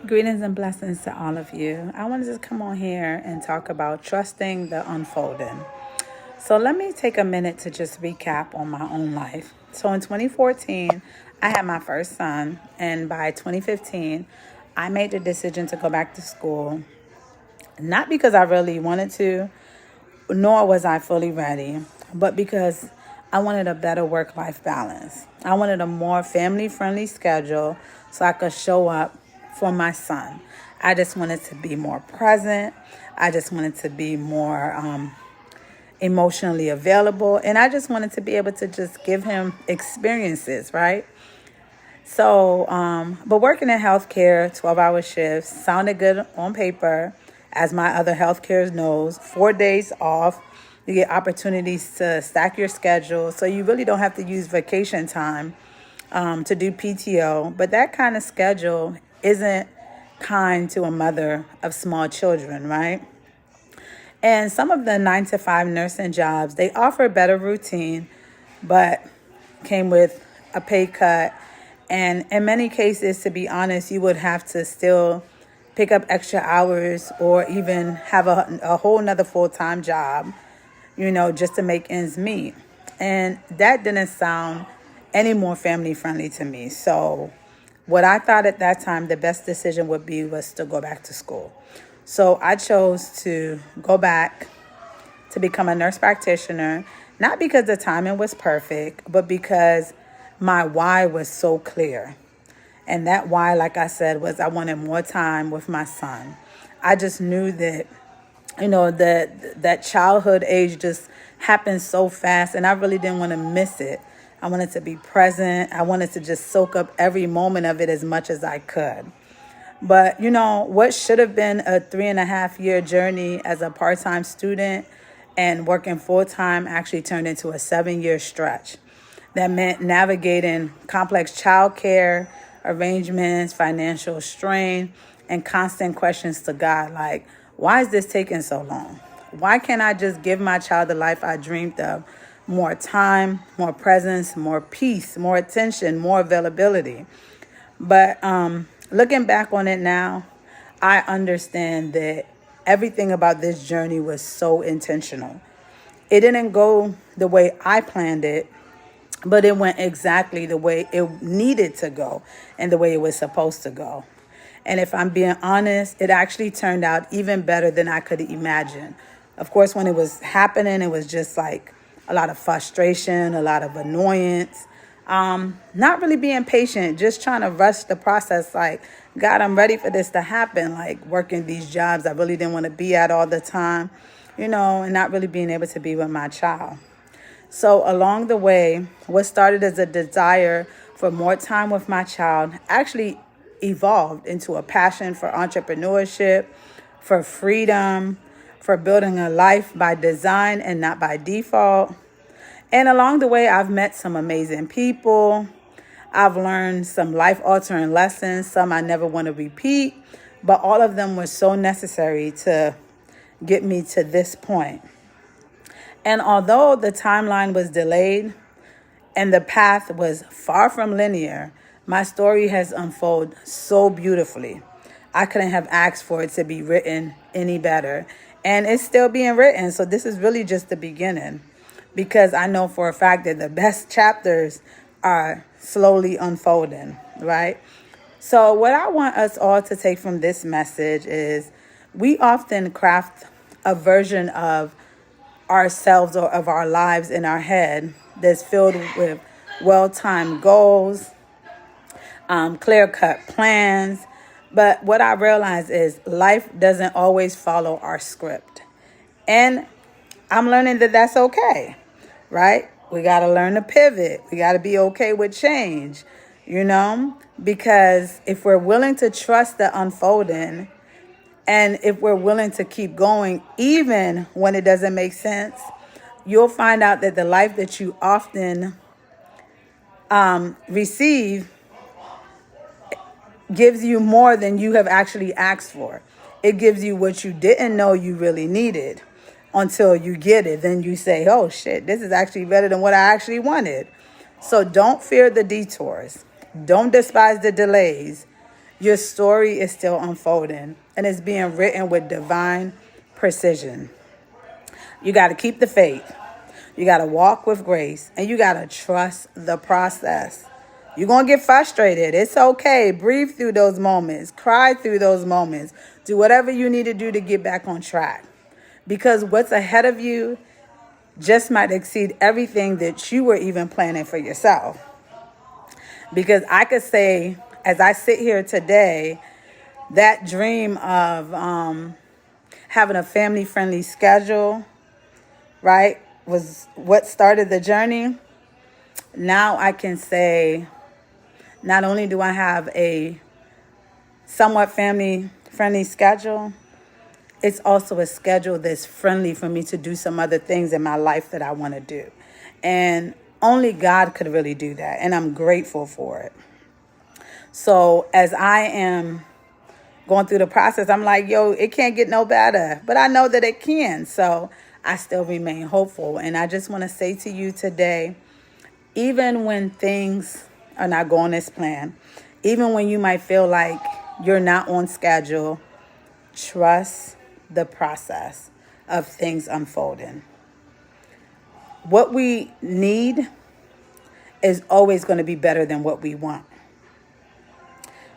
Greetings and blessings to all of you. I wanted to come on here and talk about trusting the unfolding. So let me take a minute to just recap on my own life. So in 2014, I had my first son, and by 2015, I made the decision to go back to school, not because I really wanted to, nor was I fully ready, but because I wanted a better work-life balance. I wanted a more family-friendly schedule so I could show up for my son. I just wanted to be more present. I just wanted to be more emotionally available. And I just wanted to be able to just give him experiences, right? So, but working in healthcare, 12-hour shifts, sounded good on paper. As my other healthcare knows, 4 days off. You get opportunities to stack your schedule. So you really don't have to use vacation time to do PTO. But that kind of schedule isn't kind to a mother of small children, right? And some of the 9-to-5 nursing jobs, they offer a better routine, but came with a pay cut. And in many cases, to be honest, you would have to still pick up extra hours or even have a whole nother full-time job, just to make ends meet. And that didn't sound any more family-friendly to me. So what I thought at that time the best decision would be was to go back to school. So I chose to go back to become a nurse practitioner, not because the timing was perfect, but because my why was so clear. And that why, like I said, was I wanted more time with my son. I just knew that, that childhood age just happened so fast, and I really didn't want to miss it. I wanted to be present. I wanted to just soak up every moment of it as much as I could. But, what should have been a 3.5-year journey as a part-time student and working full-time actually turned into a 7-year stretch. That meant navigating complex childcare arrangements, financial strain, and constant questions to God like, why is this taking so long? Why can't I just give my child the life I dreamed of? More time, more presence, more peace, more attention, more availability. But looking back on it now, I understand that everything about this journey was so intentional. It didn't go the way I planned it, but it went exactly the way it needed to go and the way it was supposed to go. And if I'm being honest, it actually turned out even better than I could imagine. Of course, when it was happening, it was just like a lot of frustration, a lot of annoyance, not really being patient, just trying to rush the process. Like, God, I'm ready for this to happen. Like working these jobs I really didn't want to be at all the time, and not really being able to be with my child. So along the way, what started as a desire for more time with my child actually evolved into a passion for entrepreneurship, for freedom, for building a life by design and not by default. And along the way, I've met some amazing people. I've learned some life-altering lessons, some I never want to repeat, but all of them were so necessary to get me to this point. And although the timeline was delayed and the path was far from linear, my story has unfolded so beautifully. I couldn't have asked for it to be written any better. And it's still being written. So this is really just the beginning, because I know for a fact that the best chapters are slowly unfolding, right? So what I want us all to take from this message is we often craft a version of ourselves or of our lives in our head that's filled with well-timed goals, clear-cut plans. But what I realize is life doesn't always follow our script. And I'm learning that that's okay, right? We got to learn to pivot. We got to be okay with change, because if we're willing to trust the unfolding and if we're willing to keep going, even when it doesn't make sense, you'll find out that the life that you often receive gives you more than you have actually asked for. It gives you what you didn't know you really needed until you get it. Then you say, oh shit, this is actually better than what I actually wanted. So don't fear the detours. Don't despise the delays. Your story is still unfolding, and it's being written with divine precision. You got to keep the faith. You got to walk with grace, and you got to trust the process. You're going to get frustrated. It's okay. Breathe through those moments. Cry through those moments. Do whatever you need to do to get back on track. Because what's ahead of you just might exceed everything that you were even planning for yourself. Because I could say, as I sit here today, that dream of having a family-friendly schedule, right, was what started the journey. Now I can say, not only do I have a somewhat family-friendly schedule, it's also a schedule that's friendly for me to do some other things in my life that I want to do. And only God could really do that. And I'm grateful for it. So as I am going through the process, I'm like, yo, it can't get no better. But I know that it can. So I still remain hopeful. And I just want to say to you today, even when things are not going as planned, even when you might feel like you're not on schedule, trust the process of things unfolding. What we need is always going to be better than what we want,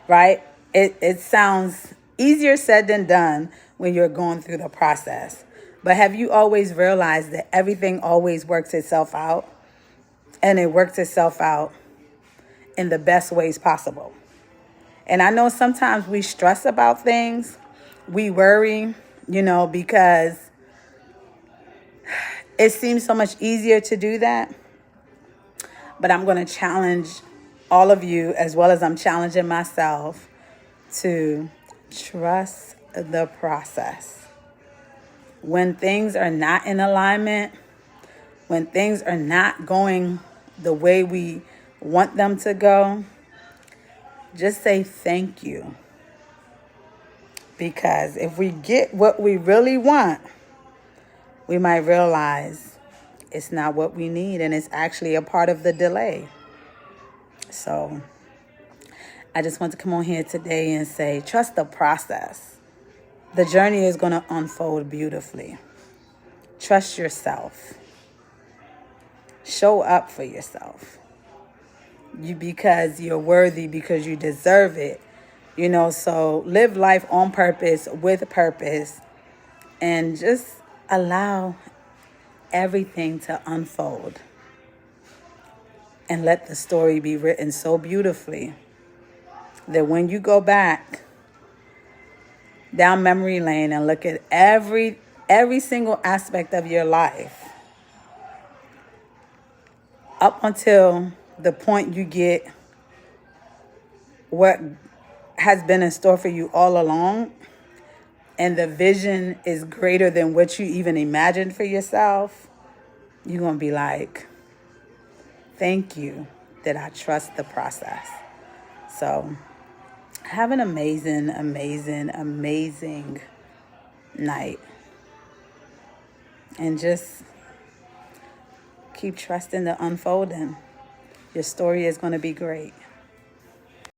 right? It sounds easier said than done when you're going through the process. But have you always realized that everything always works itself out? And it works itself out in the best ways possible. And I know sometimes we stress about things. We worry, because it seems so much easier to do that. But I'm going to challenge all of you, as well as I'm challenging myself, to trust the process. When things are not in alignment, when things are not going the way we want them to go, just say thank you. Because if we get what we really want, we might realize it's not what we need, and it's actually a part of the delay. So I just want to come on here today and say, trust the process. The journey is going to unfold beautifully. Trust yourself. Show up for yourself. Because you're worthy, because you deserve it. So live life on purpose, with purpose, and just allow everything to unfold. And let the story be written so beautifully that when you go back down memory lane and look at every single aspect of your life, up until the point you get what has been in store for you all along, and the vision is greater than what you even imagined for yourself, you're going to be like, thank you that I trust the process. So have an amazing, amazing, amazing night. And just keep trusting the unfolding. Your story is going to be great.